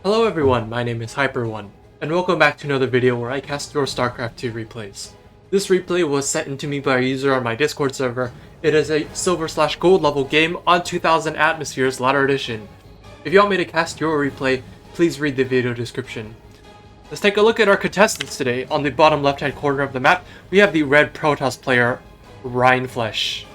Hello everyone, my name is Hyper1, and welcome back to another video where I cast your StarCraft 2 replays. This replay was sent in to me by a user on my Discord server. It is a silver/gold level game on 2000 Atmospheres Ladder Edition. If you want me to cast your replay, please read the video description. Let's take a look at our contestants today. On the bottom left hand corner of the map, we have the red Protoss player, Rienfleche.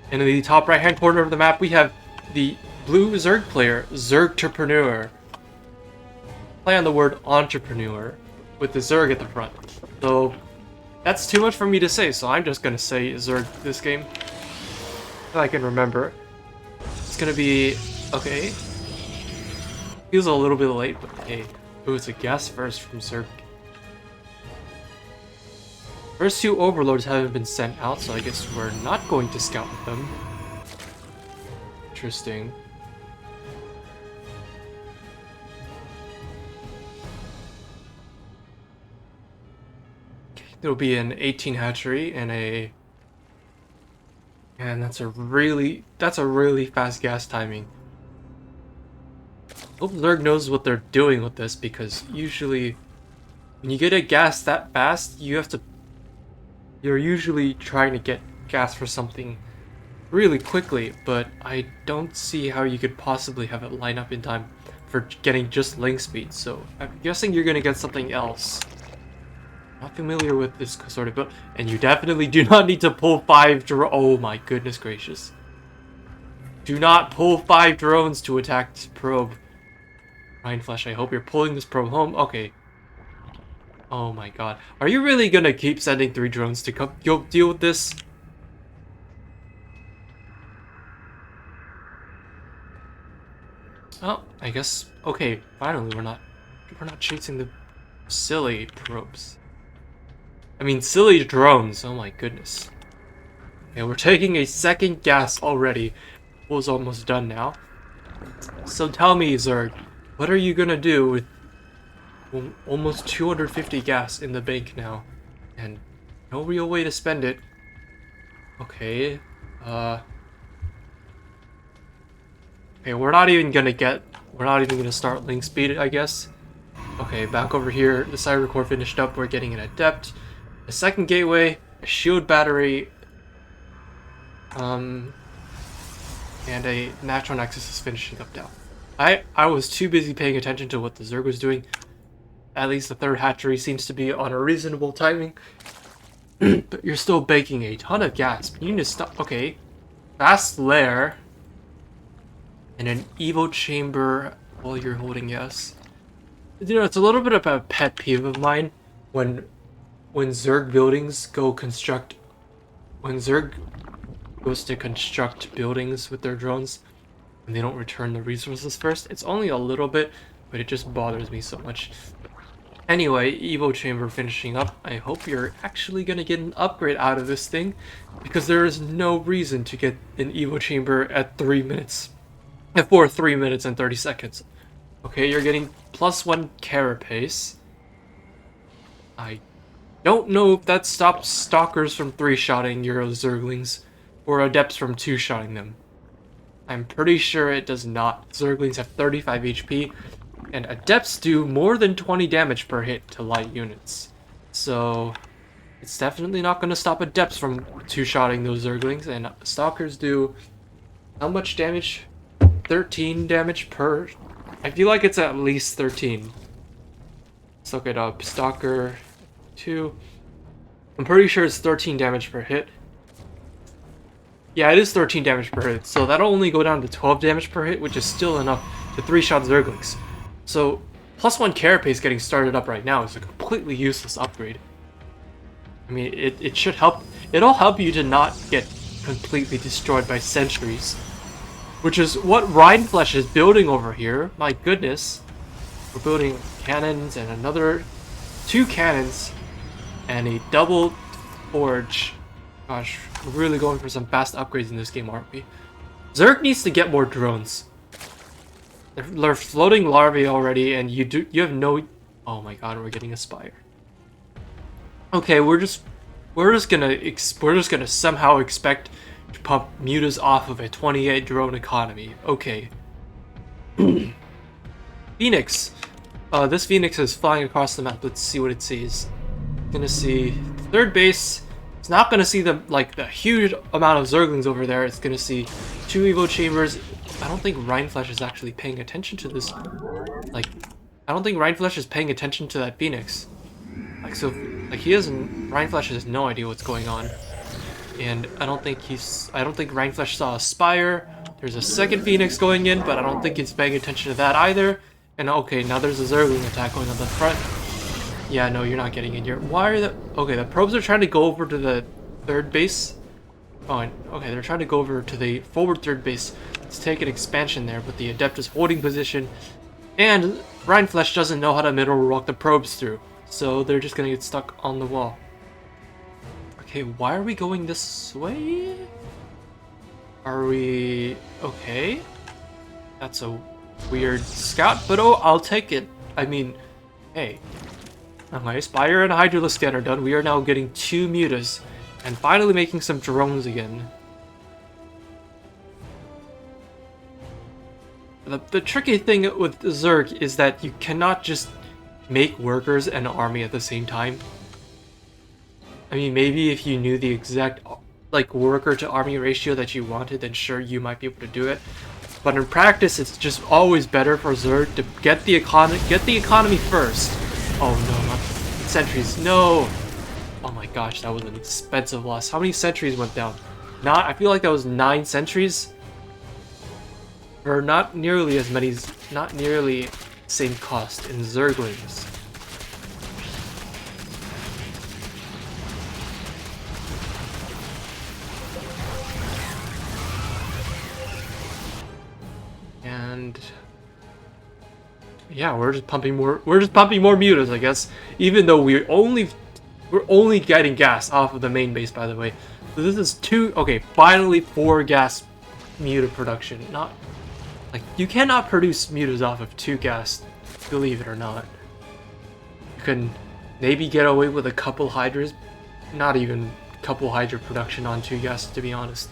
And in the top right hand corner of the map, we have the blue Zerg player, zergtrprneur. Play on the word entrepreneur with the Zerg at the front. So that's too much for me to say, so I'm just gonna say Zerg this game. If I can remember. It's gonna be okay. Feels a little bit late, but hey. Ooh, it's a guess first from Zerg. First two overlords haven't been sent out, so I guess we're not going to scout with them. Interesting. There'll be an 18 hatchery and a... And that's a really fast gas timing. Hope Zerg knows what they're doing with this, because usually when you get a gas that fast, you're usually trying to get gas for something really quickly, but I don't see how you could possibly have it line up in time for getting just link speed, so I'm guessing you're gonna get something else. Not familiar with this sort of build, and you definitely do not need to pull 5 drones. Oh my goodness gracious. Do not pull 5 drones to attack this probe. Rienfleche, I hope you're pulling this probe home. Okay. Oh my god. Are you really gonna keep sending 3 drones to come deal with this? Oh, I guess. Okay, finally we're not chasing the silly probes. I mean, silly drones. Oh my goodness. Okay, we're taking a second gas already. It was almost done now. So tell me, Zerg, what are you gonna do with almost 250 gas in the bank now, and no real way to spend it? Okay, okay, we're not even gonna start link speed, I guess. Okay, back over here, the cyber core finished up. We're getting an adept, a second gateway, a shield battery, and a natural nexus is finishing up now. I was too busy paying attention to what the Zerg was doing. At least the third hatchery seems to be on a reasonable timing. But you're still baking a ton of gas. You need to stop. Okay. Fast lair. And an Evo chamber while you're holding yes. You know, it's a little bit of a pet peeve of mine when Zerg buildings go construct... When Zerg goes to construct buildings with their drones, and they don't return the resources first. It's only a little bit, but it just bothers me so much. Anyway, Evo chamber finishing up. I hope you're actually gonna get an upgrade out of this thing, because there is no reason to get an Evo chamber at 3 minutes. For 3 minutes and 30 seconds. Okay, you're getting +1 carapace. I don't know if that stops stalkers from 3-shotting your Zerglings, or adepts from 2-shotting them. I'm pretty sure it does not. Zerglings have 35 HP, and adepts do more than 20 damage per hit to light units. So it's definitely not going to stop adepts from 2-shotting those Zerglings, and stalkers do how much damage? 13 damage per... I feel like it's at least 13. Let's look it up. Stalker 2. I'm pretty sure it's 13 damage per hit. Yeah, it is 13 damage per hit, so that'll only go down to 12 damage per hit, which is still enough to 3-shot Zerglings. So, +1 carapace getting started up right now is a completely useless upgrade. I mean, it should help. It'll help you to not get completely destroyed by sentries, which is what Rienfleche is building over here. My goodness. We're building cannons and another 2 cannons and a double forge. Gosh, we're really going for some fast upgrades in this game, aren't we? Zerg needs to get more drones. They're floating larvae already, and you have no... Oh my god, we're getting a spire. Okay, we're just gonna somehow expect to pump mutas off of a 28 drone economy. Okay. Phoenix. This Phoenix is flying across the map. Let's see what it sees. Gonna see third base. It's not gonna see the huge amount of Zerglings over there. It's gonna see 2 Evo chambers. I don't think Rienfleche is actually paying attention to this. I don't think Rienfleche is paying attention to that Phoenix. Rienfleche has no idea what's going on. And I don't think Rienfleche saw a Spire. There's a second Phoenix going in, but I don't think he's paying attention to that either. And okay, now there's a Zergling attack going on the front. Yeah, no, you're not getting in here. Why are the... Okay, the probes are trying to go over to the third base. Oh, okay, they're trying to go over to the forward third base to take an expansion there, but the Adept is holding position. And Rienfleche doesn't know how to middle walk the probes through. So they're just gonna get stuck on the wall. Okay, why are we going this way? Are we... Okay. That's a weird scout, but oh, I'll take it. I mean, hey. Okay, Spire and Hydralisk Scan are done. We are now getting 2 mutas and finally making some drones again. The tricky thing with Zerg is that you cannot just make workers and army at the same time. I mean, maybe if you knew the exact worker to army ratio that you wanted, then sure, you might be able to do it. But in practice, it's just always better for Zerg to get the economy first. Oh no, not sentries. No! Oh my gosh, that was an expensive loss. How many sentries went down? I feel like that was 9 sentries. Or not nearly as many, not nearly same cost in Zerglings. And yeah, we're just pumping more mutas, I guess. Even though we're only getting gas off of the main base, by the way. So this is finally 4 gas muta production. Not you cannot produce mutas off of 2 gas, believe it or not. You can maybe get away with a couple hydras, not even a couple hydra production on 2 gas, to be honest.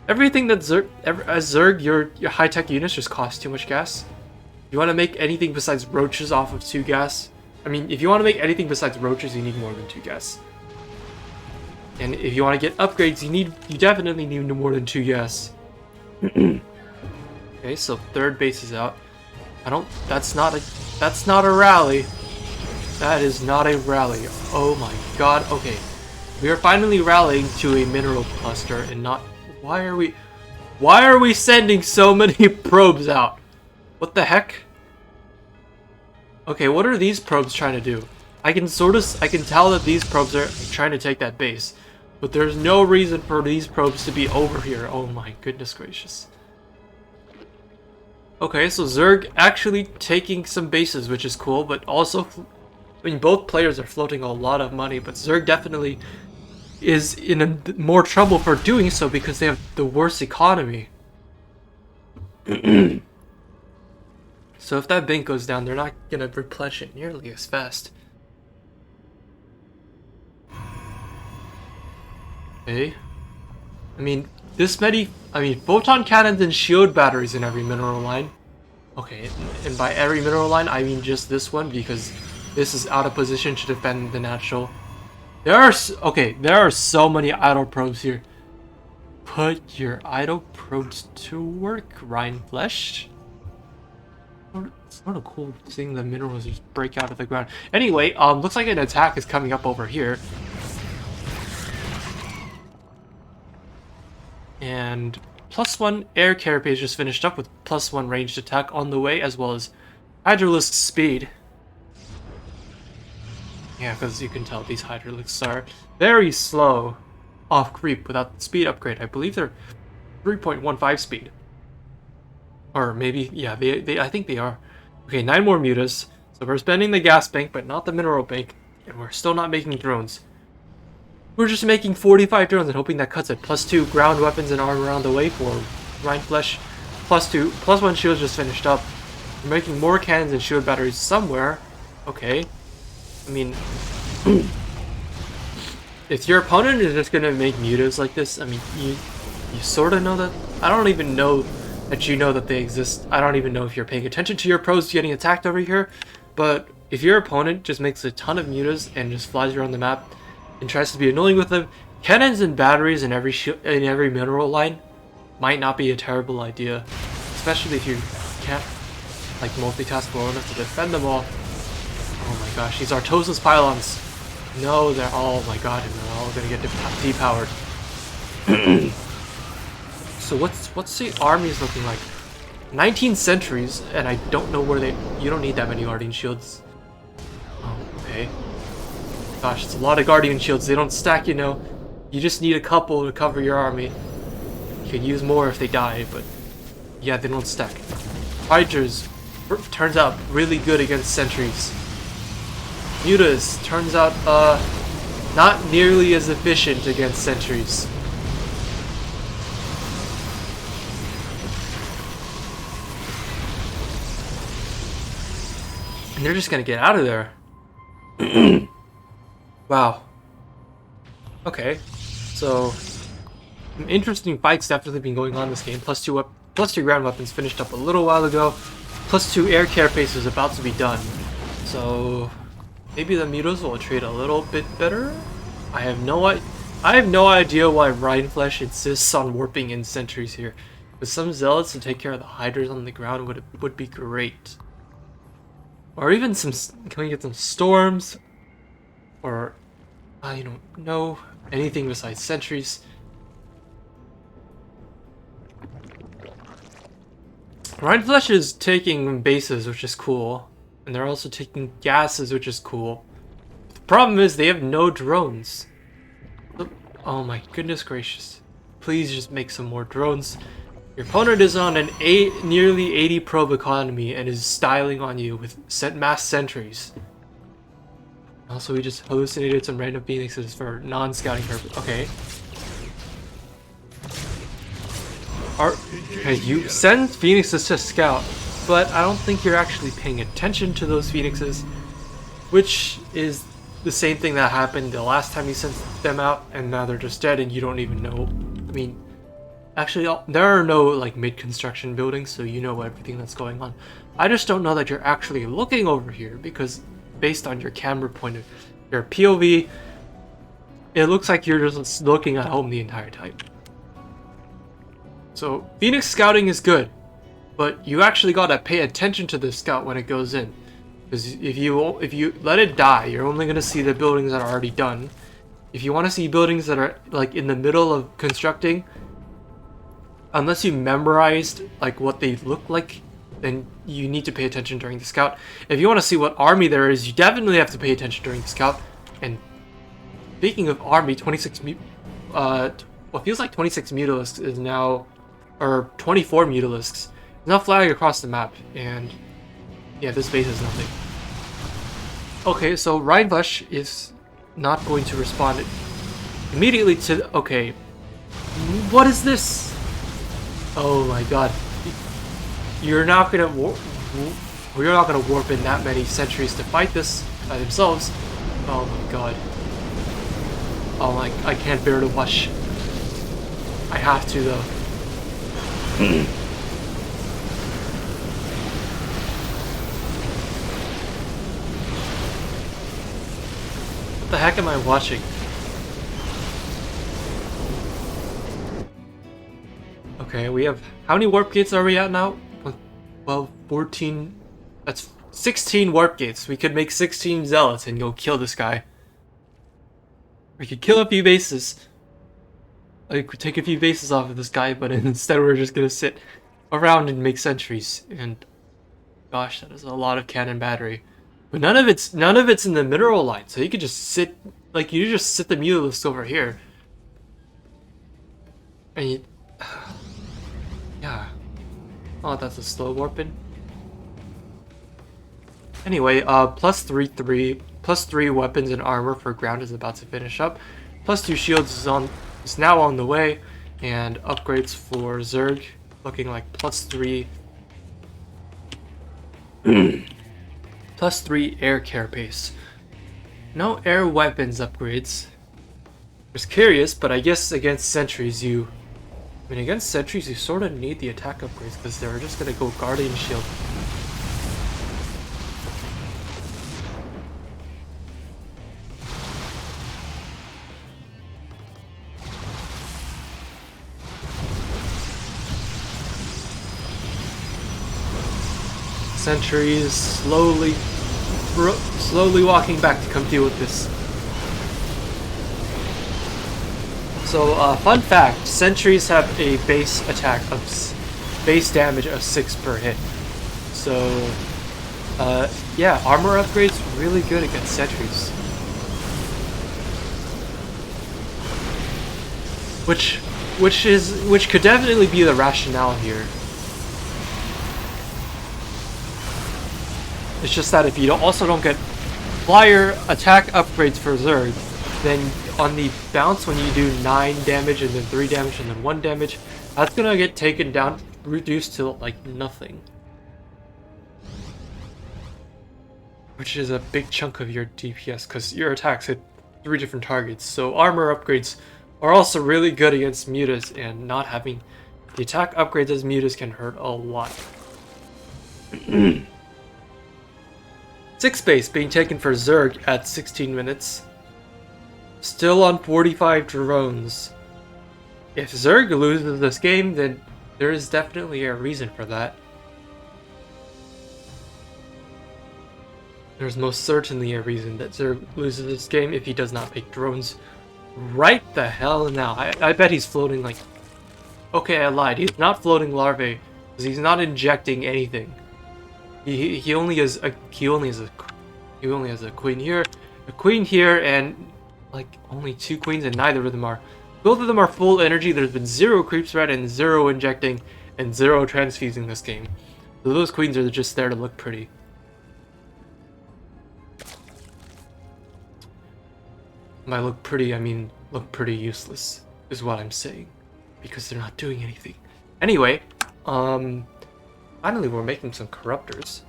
Everything that Zerg, your high-tech units just cost too much gas. You want to make anything besides roaches off of 2 gas? I mean, if you want to make anything besides roaches, you need more than 2 gas. And if you want to get upgrades, you definitely need more than 2 gas. Okay, so third base is out. That's not a rally. That is not a rally. Oh my god. Okay. We are finally rallying to a mineral cluster and not... Why are we sending so many probes out? What the heck? Okay, what are these probes trying to do? I can tell that these probes are trying to take that base, but there's no reason for these probes to be over here. Oh my goodness gracious. Okay, so Zerg actually taking some bases, which is cool, but also, I mean, both players are floating a lot of money, but Zerg definitely is in more trouble for doing so because they have the worst economy. So if that bank goes down, they're not gonna replenish it nearly as fast. Okay. I mean, photon cannons and shield batteries in every mineral line. Okay, and by every mineral line, I mean just this one, because this is out of position to defend the natural. There are so many idle probes here. Put your idle probes to work, Rienfleche. It's not a cool seeing the minerals just break out of the ground. Anyway, looks like an attack is coming up over here. And +1 air carapace just finished up with +1 ranged attack on the way, as well as Hydralisk speed. Yeah, because you can tell these Hydralisks are very slow off creep without the speed upgrade. I believe they're 3.15 speed. Or maybe, yeah, I think they are. Okay, 9 more mutas. So we're spending the gas bank, but not the mineral bank. And we're still not making drones. We're just making 45 drones and hoping that cuts it. +2 ground weapons and armor on the way for Rienfleche. +1 shields just finished up. We're making more cannons and shield batteries somewhere. Okay. I mean, if your opponent is just gonna make mutas like this, I mean, you sort of know that. I don't even know that you know that they exist. I don't even know if you're paying attention to your pros getting attacked over here, but if your opponent just makes a ton of mutas and just flies around the map and tries to be annoying with them, cannons and batteries in every mineral line might not be a terrible idea, especially if you can't like multitask well enough to defend them all. Oh my gosh, these Artosis pylons. No, they're all, oh my god, and they're all gonna get depowered. So what's the armies looking like? 19 sentries, and I don't know where they. You don't need that many guardian shields. Oh, okay. Gosh, it's a lot of guardian shields. They don't stack, you know. You just need a couple to cover your army. You can use more if they die, but yeah, they don't stack. Hydras turns out really good against sentries. Mutas turns out not nearly as efficient against sentries. And they're just gonna get out of there. Wow. Okay, so some interesting fights definitely been going on this game. Plus two ground weapons finished up a little while ago. +2 air carapace is about to be done. So maybe the mutas will trade a little bit better. I have no idea why Rienfleche insists on warping in sentries here. With some zealots to take care of the hydras on the ground would be great. Or even some. Can we get some storms? Or I don't know, anything besides sentries. Rienfleche is taking bases, which is cool, and they're also taking gases, which is cool. The problem is they have no drones. Oh my goodness gracious! Please just make some more drones. Your opponent is on an nearly 80 probe economy and is styling on you with mass sentries. Also, we just hallucinated some random phoenixes for non-scouting purpose. Okay. Okay, you send phoenixes to scout, but I don't think you're actually paying attention to those phoenixes, which is the same thing that happened the last time you sent them out, and now they're just dead and you don't even know. I mean, actually, there are no like mid-construction buildings, so you know everything that's going on. I just don't know that you're actually looking over here, because based on your camera point of your POV, it looks like you're just looking at home the entire time. So Phoenix scouting is good, but you actually gotta pay attention to the scout when it goes in, because if you let it die, you're only gonna see the buildings that are already done. If you want to see buildings that are like in the middle of constructing, unless you memorized like what they look like, then you need to pay attention during the scout. If you want to see what army there is, you definitely have to pay attention during the scout. And speaking of army, 26 what feels like 26 mutalisks is now, or 24 mutalisks is now flying across the map, and yeah, this base is nothing. Okay, so Rienfleche is not going to respond immediately to. Okay, what is this? Oh my god. You're not gonna warp in that many sentries to fight this by themselves. Oh my god. Oh my, I can't bear to watch. I have to though. What the heck am I watching? Okay, we have, how many warp gates are we at now? Well, 14, that's 16 warp gates. We could make 16 zealots and go kill this guy. We could kill a few bases. I could take a few bases off of this guy, but instead we're just gonna sit around and make sentries. And gosh, that is a lot of cannon battery. But none of it's in the mineral line, so you could just sit, like you just sit the mutalisks over here. And you, yeah. Oh, that's a slow warping. Anyway, +3 weapons and armor for ground is about to finish up. +2 shields is now on the way, and upgrades for Zerg looking like +3 +3 air carapace. No air weapons upgrades. I was curious, but I guess against sentries you I mean, against sentries, you sort of need the attack upgrades because they're just gonna go Guardian Shield. Sentries slowly walking back to come deal with this. So, fun fact, sentries have a base attack of base damage of 6 per hit. So, yeah, armor upgrades really good against sentries. Which could definitely be the rationale here. It's just that if you also don't get flyer attack upgrades for Zerg, then on the bounce when you do 9 damage and then 3 damage and then 1 damage, that's gonna get taken down, reduced to like nothing. Which is a big chunk of your DPS because your attacks hit 3 different targets. So armor upgrades are also really good against mutas, and not having the attack upgrades as mutas can hurt a lot. 6 base being taken for Zerg at 16 minutes. Still on 45 drones. If Zerg loses this game, then there is definitely a reason for that. There's most certainly a reason that Zerg loses this game if he does not pick drones right the hell now. I bet he's floating like... Okay, I lied. He's not floating larvae because he's not injecting anything. He only has a queen here, and like only 2 queens, and neither of them are. Both of them are full energy. There's been 0 creep spread and 0 injecting and 0 transfusing this game. So those queens are just there to look pretty. By look pretty, I mean look pretty useless, is what I'm saying, because they're not doing anything. Anyway, finally we're making some corruptors.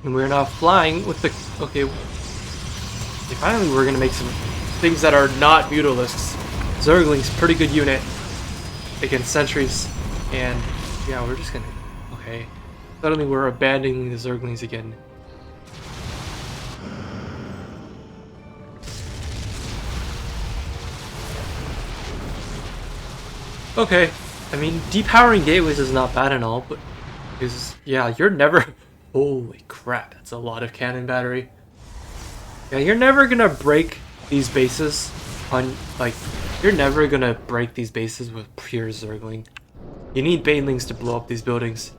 And we're now flying with the... Okay, finally we're gonna make some things that are not Mutalisks. Zergling's pretty good unit against sentries, and yeah, we're just gonna... Okay, suddenly we're abandoning the Zerglings again. Okay, I mean, depowering gateways is not bad and all, but yeah, you're never... Holy crap, that's a lot of cannon battery. Yeah, you're never gonna break these bases on, like, you're never gonna break these bases with pure Zergling. You need banelings to blow up these buildings.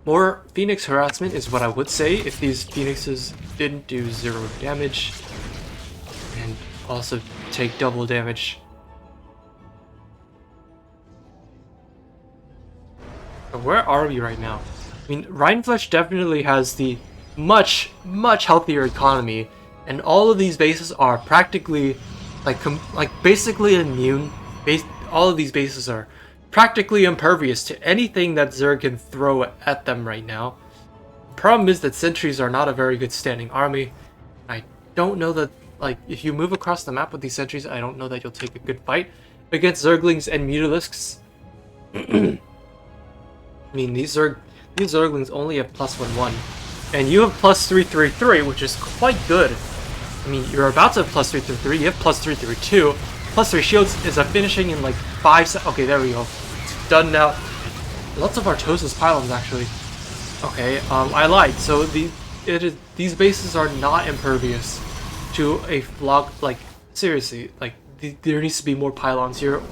More Phoenix harassment is what I would say if these Phoenixes didn't do 0 damage and also take double damage. But where are we right now? I mean, Rienfleche definitely has the much healthier economy, and all of these bases are practically like basically immune. All of these bases are practically impervious to anything that Zerg can throw at them right now. The problem is that sentries are not a very good standing army. I don't know that, like, if you move across the map with these sentries, I don't know that you'll take a good fight against Zerglings and Mutalisks. I mean, these Zerglings only have +1/1, and you have +3/3/3, which is quite good. I mean, you're about to have +3/3/3, you have +3/3/2. +3 shields is a finishing in like 5 seconds. Okay, there we go. It's done now. Lots of Artosis pylons, actually. Okay, I lied. So these bases are not impervious to a flock. Like, seriously, like there needs to be more pylons here.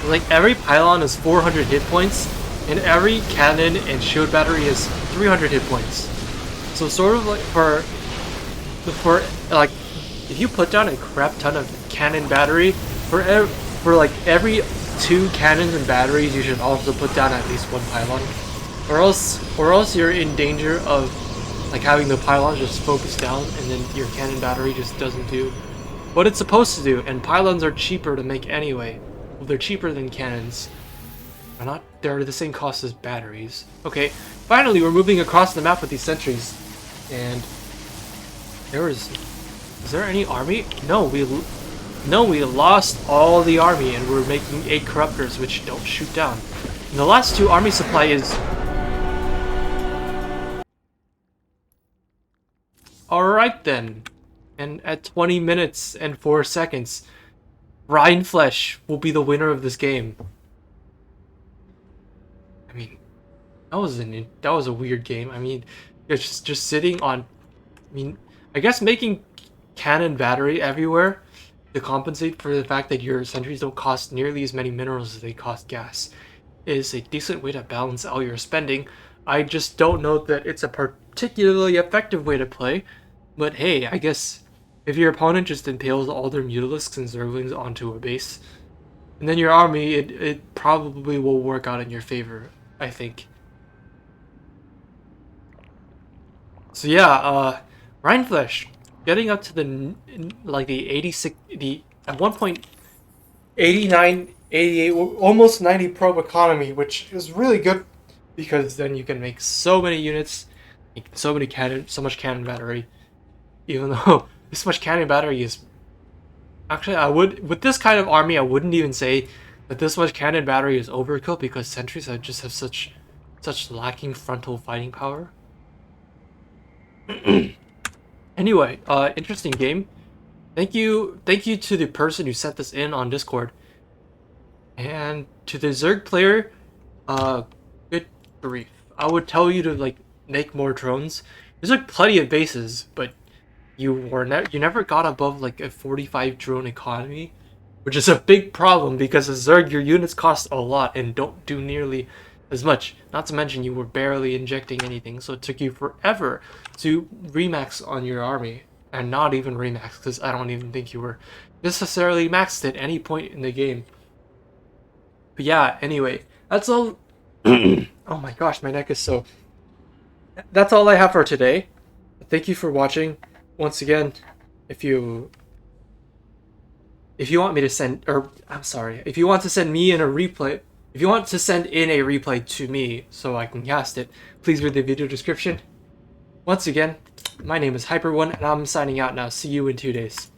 Like, every pylon is 400 hit points, and every cannon and shield battery is 300 hit points. So sort of like for like, if you put down a crap ton of cannon battery, for like every 2 cannons and batteries, you should also put down at least 1 pylon, or else you're in danger of like having the pylon just focus down and then your cannon battery just doesn't do what it's supposed to do, and pylons are cheaper to make anyway. Well, they're cheaper than cannons. They're the same cost as batteries. Okay, finally we're moving across the map with these sentries. And is there any army? No, we lost all the army and we're making 8 corruptors which don't shoot down. And the last 2 army supply is... Alright then. And at 20 minutes and 4 seconds, Rienfleche will be the winner of this game. I mean, that was a weird game. I mean, just sitting on... I mean, I guess making cannon battery everywhere to compensate for the fact that your sentries don't cost nearly as many minerals as they cost gas is a decent way to balance out your spending. I just don't know that it's a particularly effective way to play, but hey, I guess if your opponent just impales all their mutalisks and zerglings onto a base, and then your army, it probably will work out in your favor, I think. So yeah, Rienfleche getting up to the 86, at one point 89, 88, almost 90 probe economy, which is really good because then you can make so many units, make so much cannon battery. Even though this much cannon battery is actually, with this kind of army, I wouldn't even say that this much cannon battery is overkill because sentries just have such lacking frontal fighting power. Anyway, interesting game. Thank you to the person who sent this in on Discord, and to the Zerg player. Good grief! I would tell you to make more drones. There's plenty of bases, but you never got above a 45 drone economy, which is a big problem because as Zerg your units cost a lot and don't do nearly as much. Not to mention you were barely injecting anything, so it took you forever to remax on your army, and not even remax because I don't even think you were necessarily maxed at any point in the game. But yeah, anyway, that's all. Oh my gosh, my neck is so... That's all I have for today. Thank you for watching. Once again, if you want me to send, or I'm sorry, if you want to send me in a replay, if you want to send in a replay to me so I can cast it, please read the video description. Once again, my name is Hyper1 and I'm signing out now. See you in 2 days.